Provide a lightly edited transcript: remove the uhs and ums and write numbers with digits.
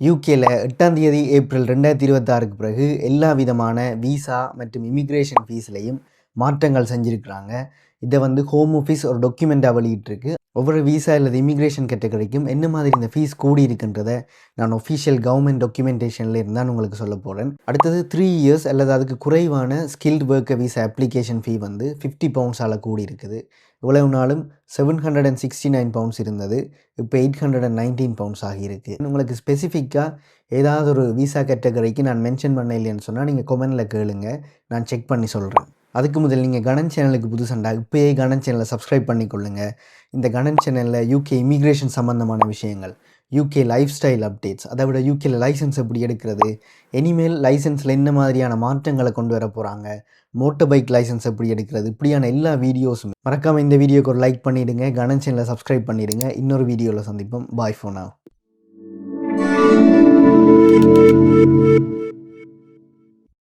யூகேல 8ஆம் தேதி ஏப்ரல் 2026க்கு பிறகு எல்லா விதமான விசா மற்றும் இமிக்ரேஷன் ஃபீஸ்லையும் மாற்றங்கள் செஞ்சுருக்கிறாங்க. இதை ஹோம் ஆஃபீஸ் ஒரு டாக்குமெண்ட்டாக வெளியிட்டிருக்கு. ஒவ்வொரு விசா அல்லது இமிக்ரேஷன் கேட்டகரிக்கும் என்ன மாதிரி இந்த ஃபீஸ் கூடி இருக்குன்றதை நான் ஒஃபிஷியல் கவர்மெண்ட் டாக்குமெண்டேஷனில் இருந்தால் உங்களுக்கு சொல்ல போகிறேன். அடுத்தது 3 இயர்ஸ் அல்லது அதுக்கு குறைவான ஸ்கில்டு ஒர்க்கர் விசா அப்ளிகேஷன் ஃபீ £50 கூடி இருக்குது. இவ்வளவு நாளும் £769 இருந்தது, இப்போ £819 ஆகியிருக்கு. உங்களுக்கு ஸ்பெசிஃபிக்காக ஏதாவது ஒரு விசா கேட்டகரிக்கு நான் மென்ஷன் பண்ண இல்லைன்னு சொன்னால் நீங்கள் கொமெண்டில் கேளுங்க, நான் செக் பண்ணி சொல்கிறேன். அதுக்கு முதல் நீங்கள் கணன் சேனலுக்கு புதுசண்டா இப்போயே கணன் சேனலை சப்ஸ்கிரைப் பண்ணிக்கொள்ளுங்கள். இந்த கணன் சேனலில் யூகே இமிக்ரேஷன் சம்மந்தமான விஷயங்கள், யூகே லைஃப் ஸ்டைல் அப்டேட்ஸ், அதை விட யூகேல லைசன்ஸ் எப்படி எடுக்கிறது, இனிமேல் லைசன்ஸில் என்ன மாதிரியான மாற்றங்களை கொண்டு வர போகிறாங்க, மோட்டர் பைக் லைசன்ஸ் எப்படி எடுக்கிறது, இப்படியான எல்லா வீடியோஸும் மறக்காமல் இந்த வீடியோக்கு ஒரு லைக் பண்ணிவிடுங்க, கணன் சேனலை சப்ஸ்கிரைப் பண்ணிவிடுங்க. இன்னொரு வீடியோவில் சந்திப்போம். பாய் ஃபார் நவ்.